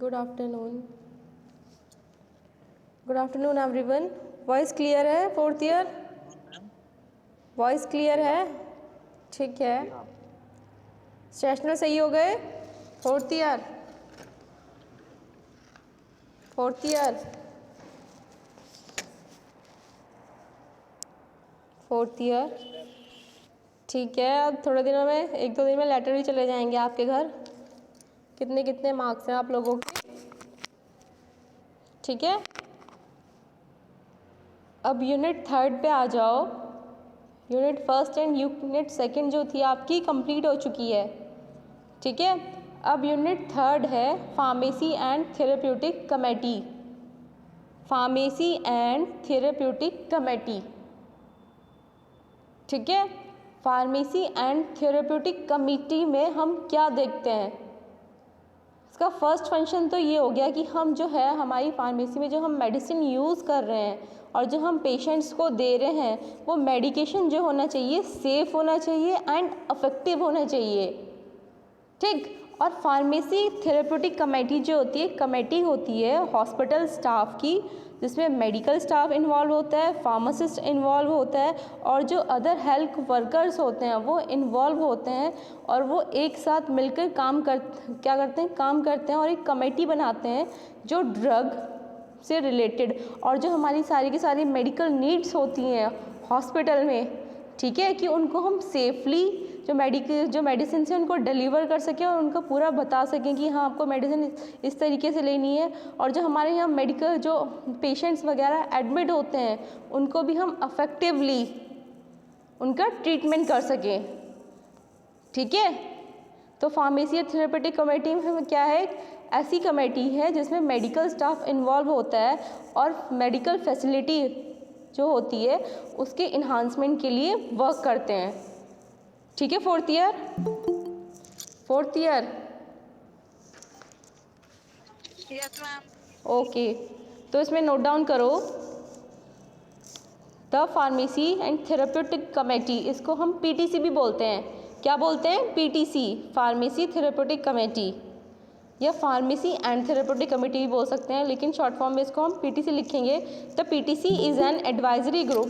Good afternoon. Good afternoon everyone. Voice clear है? Fourth year voice clear है? ठीक है। सेशनल सही हो गए? फोर्थ ईयर फोर्थ ईयर ठीक है। अब थोड़े दिनों में, एक दो दिन में लेटर भी चले जाएंगे आपके घर। कितने कितने मार्क्स हैं आप लोगों के? ठीक है। अब यूनिट थर्ड पे आ जाओ। Unit first and unit second जो थी आपकी कंप्लीट हो चुकी है। ठीक है। अब यूनिट थर्ड है pharmacy and therapeutic committee. Pharmacy and therapeutic committee. ठीक है। फार्मेसी एंड थेरेप्यूटिक कमेटी में हम क्या देखते हैं? इसका फर्स्ट फंक्शन तो ये हो गया कि हम जो है हमारी फार्मेसी में जो हम मेडिसिन यूज़ कर रहे हैं और जो हम पेशेंट्स को दे रहे हैं वो मेडिकेशन जो होना चाहिए सेफ़ होना चाहिए एंड इफेक्टिव होना चाहिए। ठीक। और फार्मेसी थेरेप्यूटिक कमेटी जो होती है, कमेटी होती है हॉस्पिटल स्टाफ की, जिसमें मेडिकल स्टाफ इन्वॉल्व होता है, फार्मासिस्ट इन्वॉल्व होता है और जो अदर हेल्थ वर्कर्स होते हैं वो इन्वॉल्व होते हैं और वो एक साथ मिलकर काम करते हैं और एक कमेटी बनाते हैं जो ड्रग से रिलेटेड और जो हमारी सारी की सारी मेडिकल नीड्स होती हैं हॉस्पिटल में, ठीक है, कि उनको हम सेफली जो मेडिसिन से उनको डिलीवर कर सकें और उनको पूरा बता सकें कि हाँ आपको मेडिसिन इस तरीके से लेनी है। और जो हमारे यहाँ मेडिकल जो पेशेंट्स वगैरह एडमिट होते हैं उनको भी हम अफेक्टिवली उनका ट्रीटमेंट कर सकें। ठीक है। तो फार्मेसी थेरेप्यूटिक कमेटी में क्या है? ऐसी कमेटी है जिसमें मेडिकल स्टाफ इन्वॉल्व होता है और मेडिकल फैसिलिटी जो होती है उसके इन्हांसमेंट के लिए वर्क करते हैं। ठीक है। Fourth year yes ma'am. Okay. तो इसमें नोट डाउन करो the pharmacy and therapeutic committee. इसको हम पीटीसी भी बोलते हैं। क्या बोलते हैं? पीटीसी, फार्मेसी थेरेप्यूटिक कमेटी, या फार्मेसी एंड थेरेप्यूटिक कमेटी भी बोल सकते हैं, लेकिन शॉर्ट फॉर्म में इसको हम पीटीसी लिखेंगे। The PTC is an advisory group.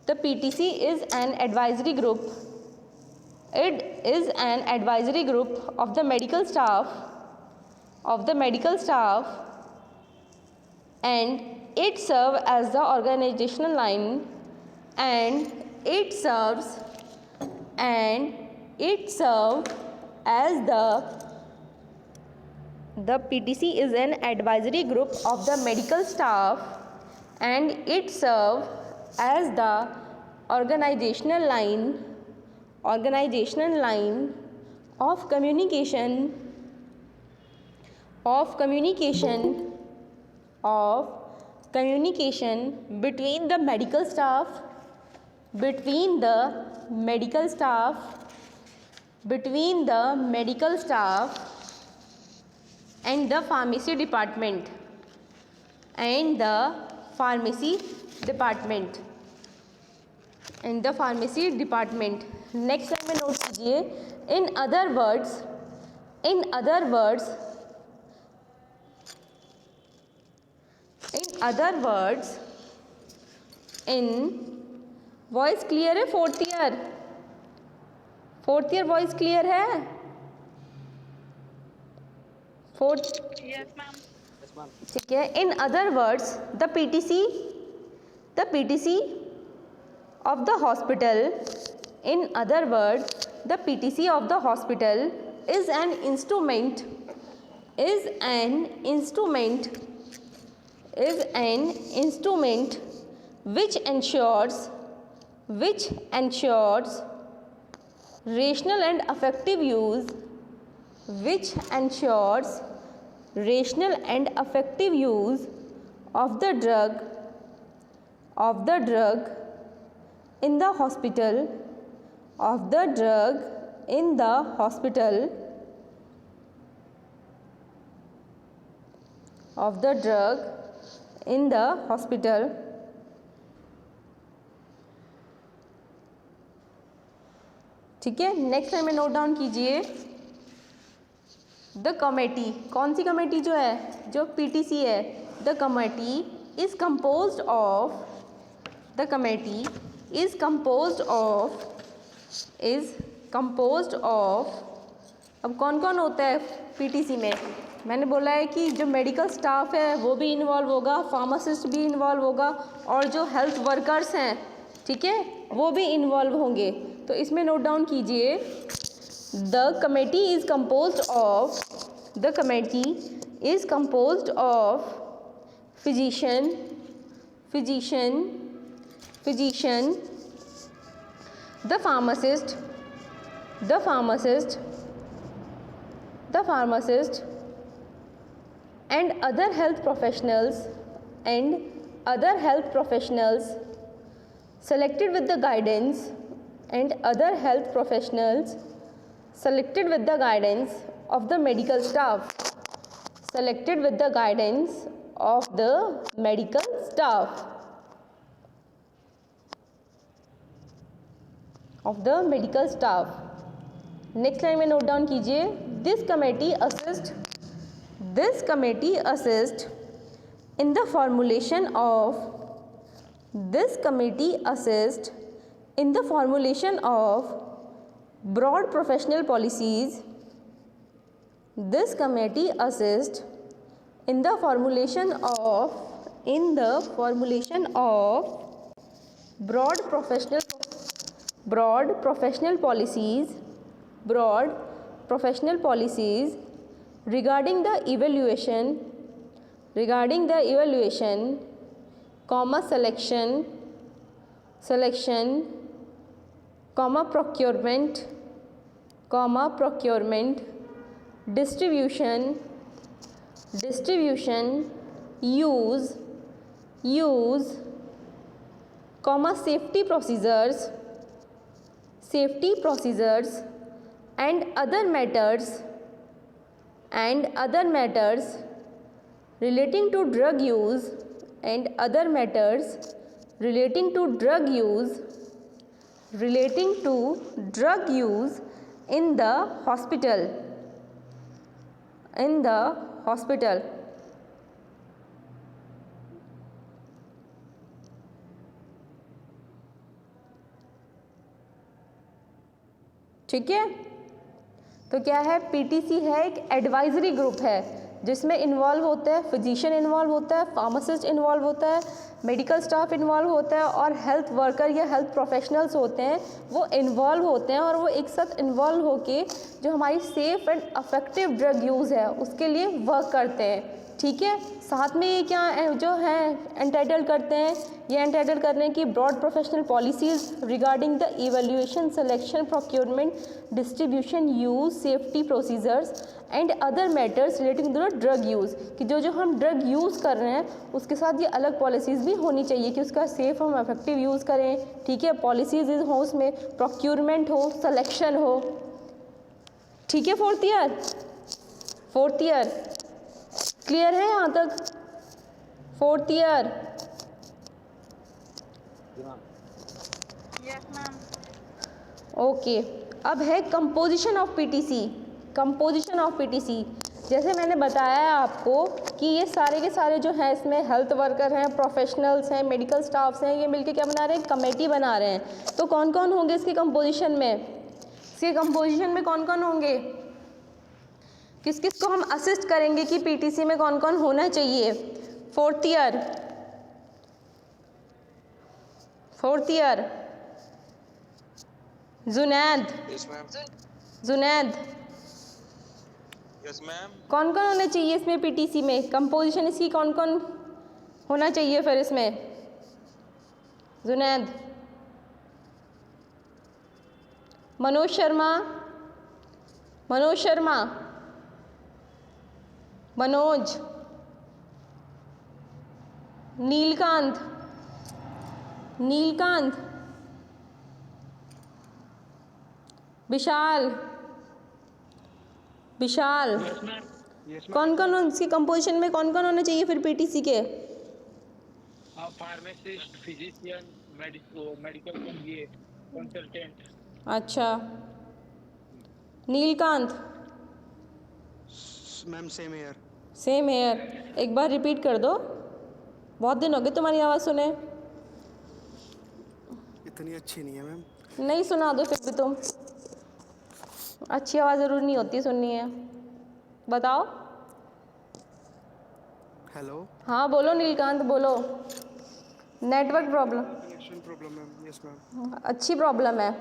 The PTC is an advisory group. It is an advisory group of the medical staff and it serves as the organizational line and it serves as the PTC is an advisory group of the medical staff and it serves as the organizational line of communication between the medical staff and the pharmacy department next line में note कीजिए। In other words in voice clear है? Fourth year voice clear है? Yes ma'am. ठीक है। In other words the PTC of the hospital is an instrument which ensures rational and effective use of the drug in the hospital ठीक है। Next time में note down कीजिए the committee, कौन सी committee जो है, जो पीटीसी है, the committee is composed of, the committee is composed of, अब कौन कौन होता है पीटीसी में, मैंने बोला है कि जो मेडिकल स्टाफ है वो भी इन्वॉल्व होगा, फार्मासिस्ट भी इन्वॉल्व होगा, और जो हेल्थ वर्कर्स हैं, ठीक है, वो भी इन्वॉल्व होंगे। तो इसमें नोट डाउन कीजिए, the committee is composed of, the committee is composed of physician, the pharmacist, and other health professionals selected with the guidance of the medical staff, next line में नोट डाउन कीजिए, this committee assist in the formulation of broad professional policies, broad professional policies regarding the evaluation, selection, procurement, distribution, use, safety procedures and other matters relating to drug use, in the hospital, ठीक है। तो क्या है, PTC है एक advisory group है जिसमें involve होते हैं, फिजिशियन इन्वॉल्व होता है, फार्मासिस्ट इन्वॉल्व होता है, मेडिकल स्टाफ इन्वॉल्व होता है, और हेल्थ वर्कर या हेल्थ प्रोफेशनल्स होते हैं वो इन्वॉल्व होते हैं, और वो एक साथ इन्वॉल्व होके जो हमारी safe and affective drug use है उसके लिए वर्क करते हैं, ठीक है। साथ में ये क्या जो है एंटाइटल करते हैं, ये एंटाइटल करने हैं कि broad professional policies regarding the evaluation, selection, procurement, distribution, use, safety procedures and other matters relating to the drug use, कि जो हम ड्रग यूज़ कर रहे हैं उसके साथ ये अलग पॉलिसीज़ भी होनी चाहिए कि उसका सेफ़ हम इफेक्टिव यूज़ करें, ठीक है। पॉलिसीज़ हो उसमें, प्रोक्योरमेंट हो, सिलेक्शन हो, ठीक है। फोर्थ ईयर क्लियर है यहाँ तक? Fourth year yes ma'am. Okay, अब है कंपोजिशन ऑफ पीटीसी। जैसे मैंने बताया है आपको कि ये सारे के सारे जो हैं इसमें हेल्थ वर्कर हैं, प्रोफेशनल्स हैं, मेडिकल स्टाफ्स हैं, ये मिलके क्या बना रहे हैं, कमेटी बना रहे हैं। तो कौन कौन होंगे इसके कंपोजिशन में कौन कौन होंगे, किस किस को हम असिस्ट करेंगे कि पीटीसी में कौन कौन होना चाहिए। Fourth year Junaid yes ma'am. कौन कौन होना चाहिए इसमें पीटीसी में, कंपोजिशन इसकी कौन कौन होना चाहिए फिर इसमें, जुनैद? मनोज शर्मा, नीलकांत, विशाल, कौन कौन इसकी कंपोजिशन में कौन कौन होने चाहिए फिर पीटीसी के? Pharmacist, physician, medical consultant. अच्छा, Neelkant? Ma'am same here. Same here. एक बार रिपीट कर दो, बहुत दिन हो गए तुम्हारी आवाज़ सुने। इतनी अच्छी नहीं है मैम। नहीं सुना दो फिर भी तुम, अच्छी आवाज़ ज़रूरी नहीं होती सुननी है। बताओ। हेलो। हाँ बोलो नीलकांत बोलो। Network problem. Connection problem ma'am. Yes ma'am. अच्छी प्रॉब्लम है,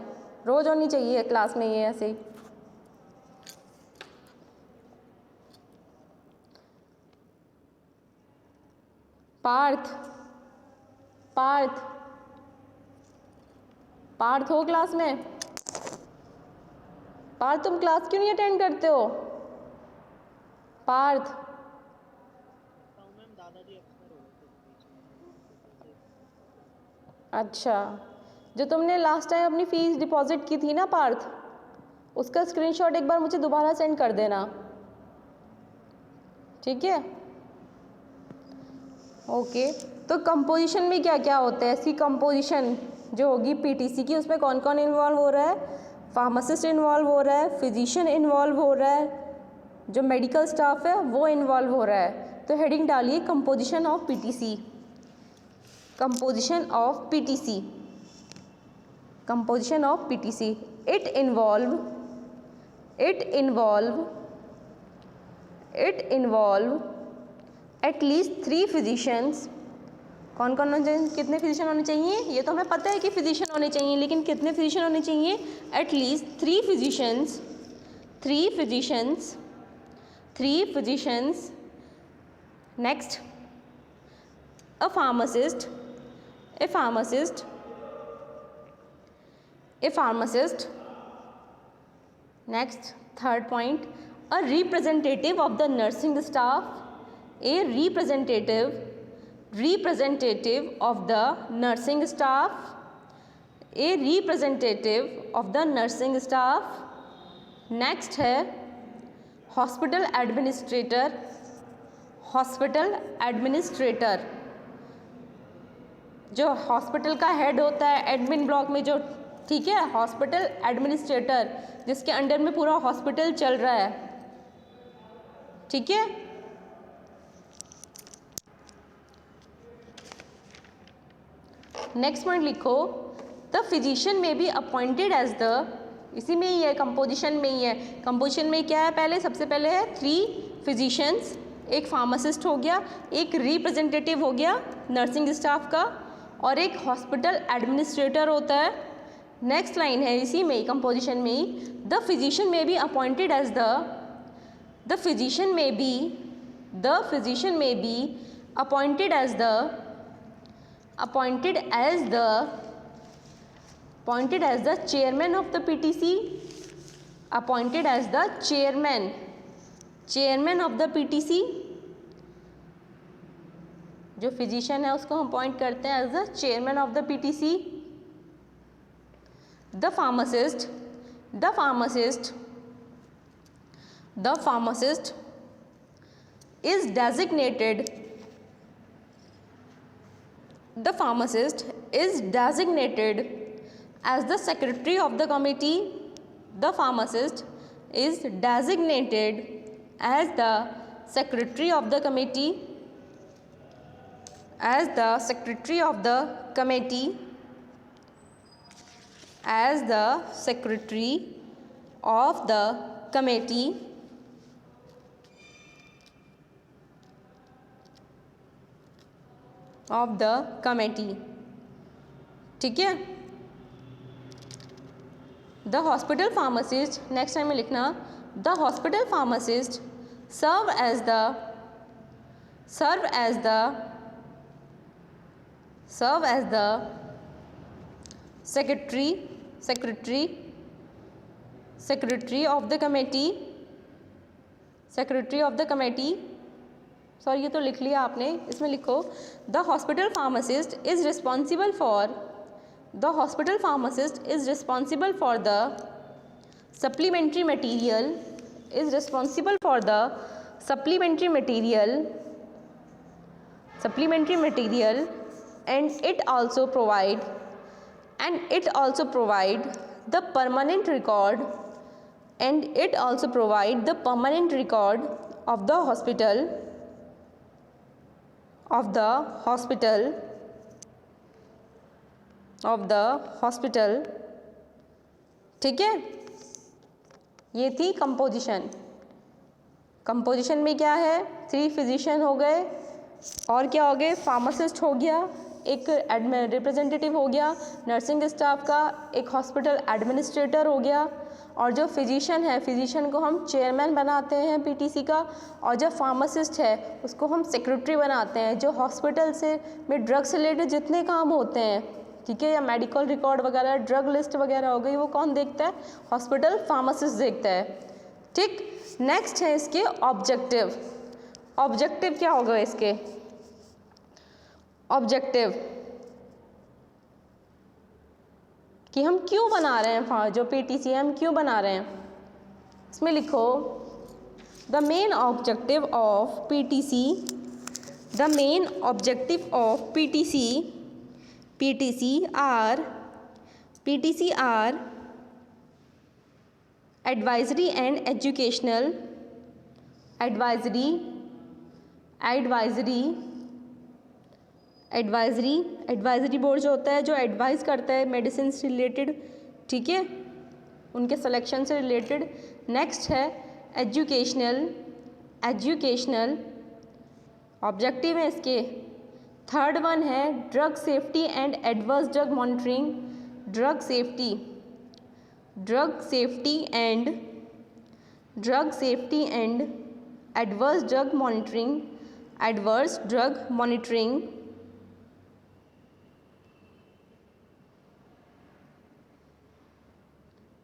रोज़ होनी चाहिए क्लास में ये ऐसे ही। पार्थ, पार्थ, पार्थ हो क्लास में? पार्थ तुम क्लास क्यों नहीं अटेंड करते हो? पार्थ। अच्छा, जो तुमने लास्ट टाइम अपनी फ़ीस डिपॉजिट की थी ना पार्थ, उसका स्क्रीनशॉट एक बार मुझे दोबारा सेंड कर देना, ठीक है? ओके। तो कंपोजिशन में क्या क्या होता है? ऐसी कंपोजिशन जो होगी पीटीसी की, उसमें कौन कौन इन्वॉल्व हो रहा है? फार्मासिस्ट इन्वॉल्व हो रहा है, फिजिशियन इन्वॉल्व हो रहा है, जो मेडिकल स्टाफ है वो इन्वॉल्व हो रहा है। तो हेडिंग डालिए composition of PTC, composition of PTC, composition of PTC. It involve at least 3 physicians. कौन कौन होने चाहिए? कितने फिजिशियन होने चाहिए? ये तो हमें पता है कि फिजिशियन होने चाहिए, लेकिन कितने फिजिशियन होने चाहिए? At least 3 physicians, 3 physicians. Next, a pharmacist, next third point, a representative of the nursing staff, a representative of the nursing staff, a representative of the nursing staff. Next है hospital administrator, जो hospital का head होता है admin block में, जो, ठीक है, hospital administrator, जिसके अंडर में पूरा हॉस्पिटल चल रहा है, ठीक है? नेक्स्ट पॉइंट लिखो, the physician may be appointed as the, इसी में ही है, कंपोजिशन में ही है। कंपोजिशन में क्या है? पहले सबसे पहले है 3 फिजिशियंस, एक फार्मासिस्ट हो गया, एक रिप्रेजेंटेटिव हो गया नर्सिंग स्टाफ का, और एक हॉस्पिटल एडमिनिस्ट्रेटर होता है। नेक्स्ट लाइन है इसी में ही, कंपोजिशन में ही, the physician may be appointed as the, the physician may be appointed as the chairman of the PTC, appointed as the chairman of the PTC। जो फिजिशियन है उसको हम अपॉइंट करते हैं as the chairman of the PTC। The pharmacist is designated as the secretary of the committee. The pharmacist is designated as the secretary of the committee, ठीक है? The hospital pharmacist, next time में लिखना, the hospital pharmacist serve as the secretary of the committee। Sorry, ये तो लिख लिया आपने, इसमें लिखो, the hospital pharmacist is responsible for the supplementary material and it also provide the permanent record of the hospital ठीक है, ये थी कंपोजिशन। कंपोजिशन में क्या है, 3 फिजिशियन हो गए और क्या हो गए, फार्मासिस्ट हो गया, एक रिप्रेजेंटेटिव हो गया नर्सिंग स्टाफ का, एक हॉस्पिटल एडमिनिस्ट्रेटर हो गया, और जो फिजिशियन है, फिजिशियन को हम चेयरमैन बनाते हैं पीटीसी का, और जो फार्मासिस्ट है उसको हम सेक्रेटरी बनाते हैं। जो हॉस्पिटल से में ड्रग से रिलेटेड जितने काम होते हैं, ठीक है, या मेडिकल रिकॉर्ड वगैरह, ड्रग लिस्ट वगैरह हो गई, वो कौन देखता है, हॉस्पिटल फार्मासिस्ट देखता है। ठीक, नेक्स्ट है इसके ऑब्जेक्टिव। ऑब्जेक्टिव क्या होगा इसके, ऑब्जेक्टिव कि हम क्यों बना रहे हैं, जो पीटीसी हम क्यों बना रहे हैं, इसमें लिखो the main objective of PTC, the main objective of PTC are advisory and educational, advisory board जो होता है, जो एडवाइस करता है मेडिसिन से रिलेटेड, ठीक है, उनके सिलेक्शन से रिलेटेड। नेक्स्ट है एजुकेशनल ऑब्जेक्टिव है इसके। थर्ड वन है drug safety and adverse drug monitoring, drug safety and adverse drug monitoring,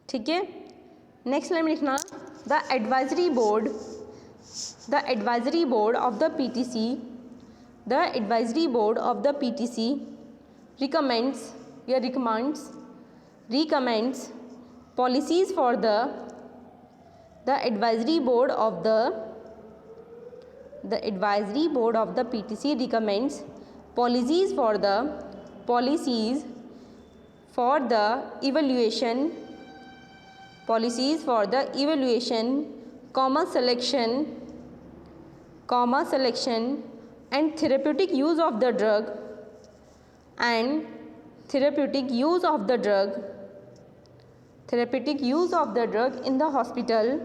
ठीक है। नेक्स्ट लाइन में लिखना the advisory board of the PTC recommends policies for the advisory board of the PTC recommends policies for the evaluation, comma selection and therapeutic use of the drug in the hospital,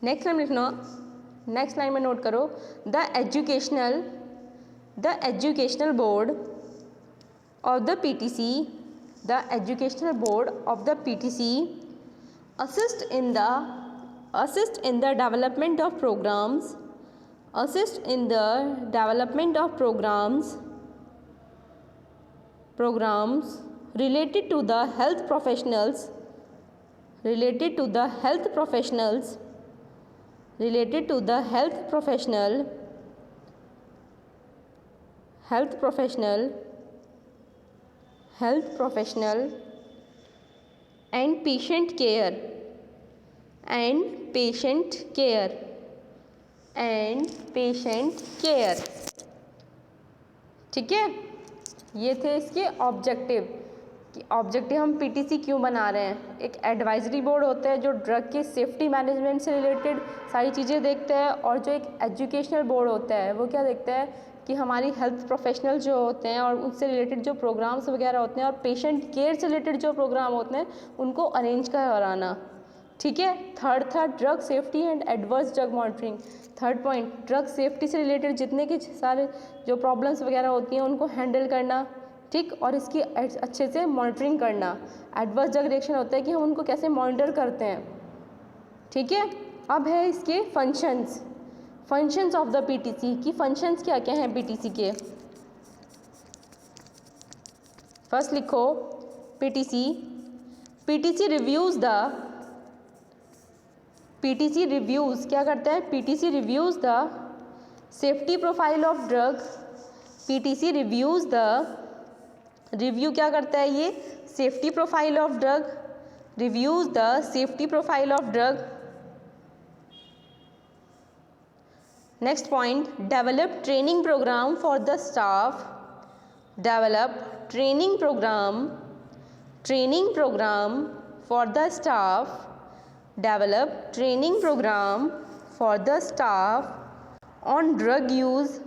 next line लिखना, next line में note करो the educational board of the PTC assist in the development of programs related to the health professionals and patient care, ठीक है। ये थे इसके objective कि objective हम पीटीसी क्यों बना रहे हैं। एक एडवाइजरी बोर्ड होता है जो ड्रग के सेफ्टी मैनेजमेंट से रिलेटेड सारी चीज़ें देखता है, और जो एक एजुकेशनल बोर्ड होता है वो क्या देखता है कि हमारी हेल्थ प्रोफेशनल जो होते हैं और उससे रिलेटेड जो प्रोग्राम्स वगैरह होते हैं और पेशेंट केयर से रिलेटेड जो प्रोग्राम होते हैं उनको अरेंज कराना, ठीक है। थर्ड था drug safety and adverse drug monitoring. Third point, drug safety से रिलेटेड जितने के सारे जो प्रॉब्लम्स वगैरह होती हैं उनको हैंडल करना, ठीक, और इसकी अच्छे से मॉनिटरिंग करना। एडवर्स ड्रग रिएक्शन होता है कि हम उनको कैसे मॉनिटर करते हैं, ठीक है। अब है इसके फंक्शंस ऑफ द पीटीसी की फंक्शंस क्या क्या हैं पीटीसी के। फर्स्ट लिखो पीटीसी रिव्यूज़ क्या करता है, PTC reviews the safety profile of drug, review क्या करता है, ये safety profile of drug, reviews the safety profile of drug. Next point, develop training program for the staff, develop training program for the staff, develop training program for the staff on drug use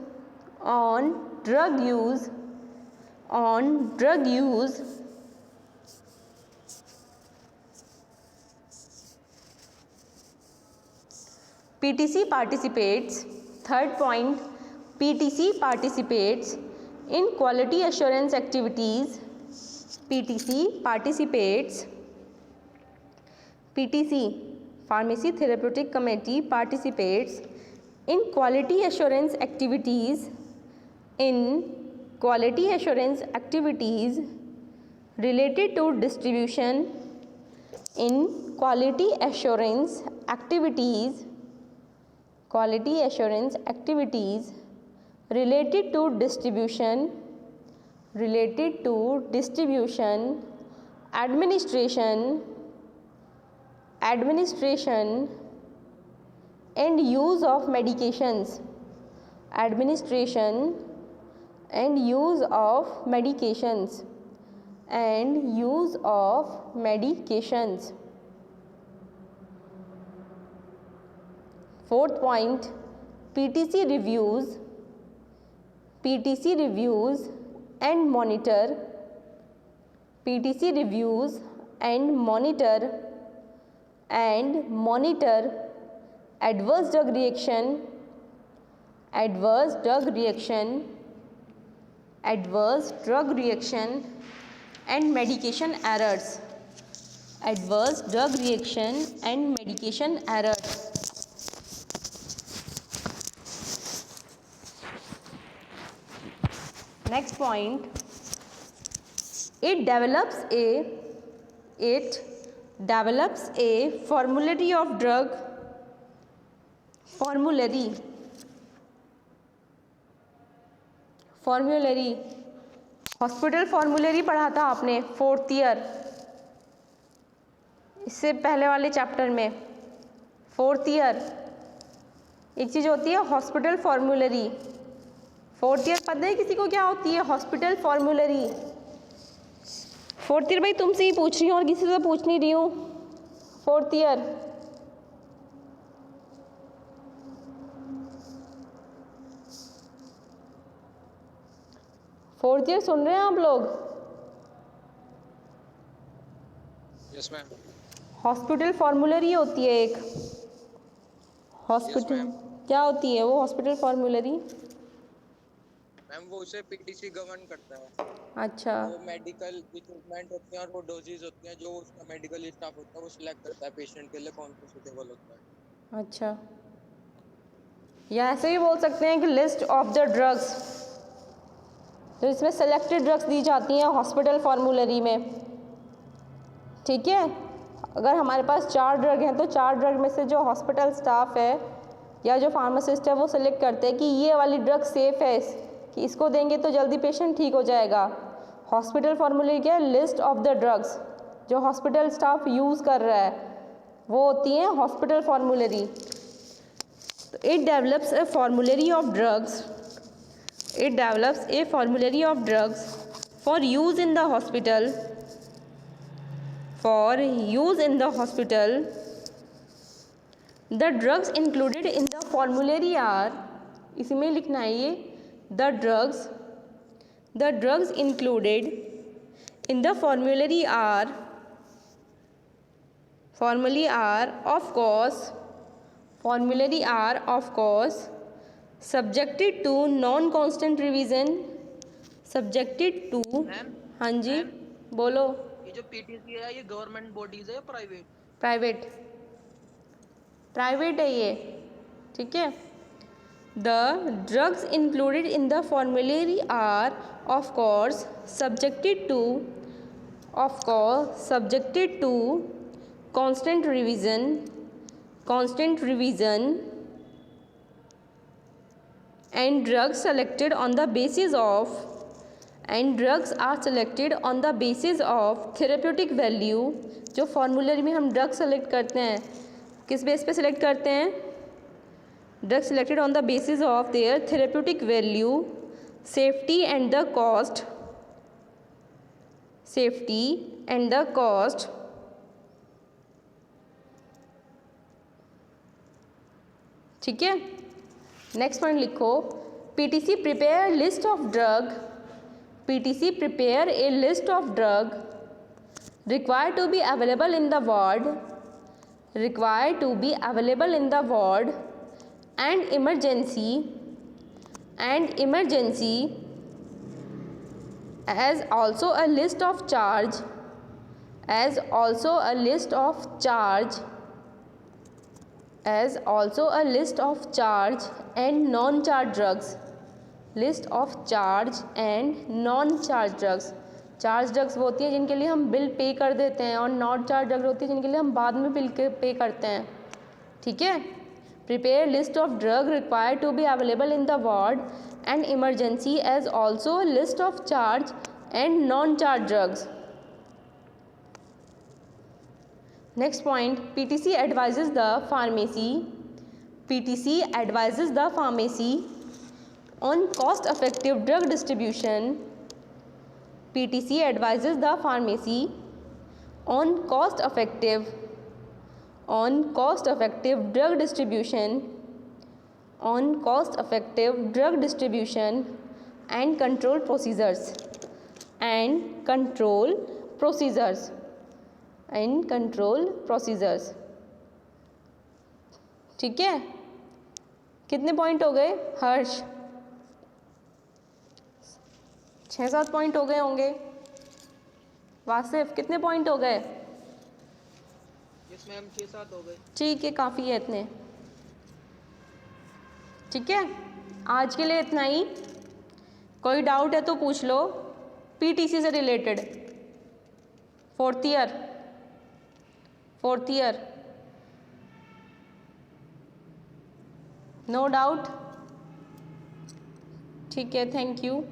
PTC participates, third point, PTC participates in quality assurance activities. PTC, Pharmacy Therapeutic Committee, participates in quality assurance activities related to distribution, related to distribution, administration and use of medications, Fourth point, PTC reviews and monitor adverse drug reaction and medication errors. Next point, it develops a formulary of drug, hospital formulary पढ़ा था आपने 4th year, इससे पहले वाले chapter में 4th year. एक चीज़ होती है हॉस्पिटल फॉर्मूलरी, 4th ईयर पता है किसी को क्या होती है हॉस्पिटल फॉर्मूलरी? 4th ईयर भाई तुमसे ही पूछ रही हूँ और किसी से पूछ नहीं रही हूँ। 4th ईयर सुन रहे हैं आप लोग? Yes ma'am. हॉस्पिटल फॉर्मूलरी होती है एक, हॉस्पिटल क्या होती है वो हॉस्पिटल फॉर्मूलरी? मैम वो उसे पीटीसी गवर्न करता है। अच्छा, वो मेडिकल इक्विपमेंट होते हैं और वो डोजेज होती हैं जो उसका मेडिकल स्टाफ होता है वो सिलेक्ट करता है पेशेंट के लिए कौन सा सूटेबल होता है। अच्छा, या ऐसे भी बोल सकते हैं कि लिस्ट ऑफ द ड्रग्स, तो इसमें सेलेक्टेड ड्रग्स दी जाती हैं हॉस्पिटल फॉर्मूलरी में। ठीक है, अगर हमारे पास 4 ड्रग हैं तो 4 ड्रग में से जो हॉस्पिटल स्टाफ है या जो फार्मासिस्ट है वो सिलेक्ट करते हैं कि ये वाली ड्रग सेफ़ है, कि इसको देंगे तो जल्दी पेशेंट ठीक हो जाएगा। हॉस्पिटल फॉर्मूलरी क्या है? लिस्ट ऑफ द ड्रग्स जो हॉस्पिटल स्टाफ यूज़ कर रहा है वो होती हैं हॉस्पिटल फॉर्मूलरी। तो it develops A formulary of drugs, for use in the hospital, the drugs included in the formulary are, इसी में लिखना है ये, the drugs included in the formulary are of course subjected to non-constant revision, हाँ जी बोलो। ये जो PTC है ये गवर्नमेंट बॉडीज है प्राइवेट है ये, ठीक है। The drugs included in the formulary are of course subjected to constant revision and drugs are selected on the basis of therapeutic value। जो फॉर्मूलरी में हम ड्रग सेलेक्ट करते हैं किस बेस पे सेलेक्ट करते हैं? Drug selected on the basis of their therapeutic value, safety and the cost safety and the cost ठीक है। नेक्स्ट पॉइंट लिखो, PTC prepare list of drug, PTC prepare a list of drug required to be available in the ward, required to be available in the ward and emergency as also a list of charge, as also a list of charge, as also a list of charge and non-charge drugs, list of charge and non-charge drugs। Charge drugs वो होती हैं जिनके लिए हम bill pay कर देते हैं और नॉन चार्ज ड्रग्स होती है जिनके लिए हम बाद में बिल पे करते हैं, ठीक है। Prepare list of drug required to be available in the ward and emergency as also list of charge and non charge drugs. Next point, PTC advises the pharmacy, PTC advises the pharmacy on cost effective drug distribution, PTC advises the pharmacy on cost effective drug distribution, on cost effective drug distribution and control procedures, and control procedures, and control procedures। ठीक है, कितने point हो गए हर्ष? 6-7 point हो गए होंगे। वासिफ कितने point हो गए? यस मैम 6-7 हो गए। ठीक है, काफ़ी है इतने, ठीक है। आज के लिए इतना ही, कोई डाउट है तो पूछ लो पीटीसी से related. Fourth year no doubt, ठीक है, थैंक यू।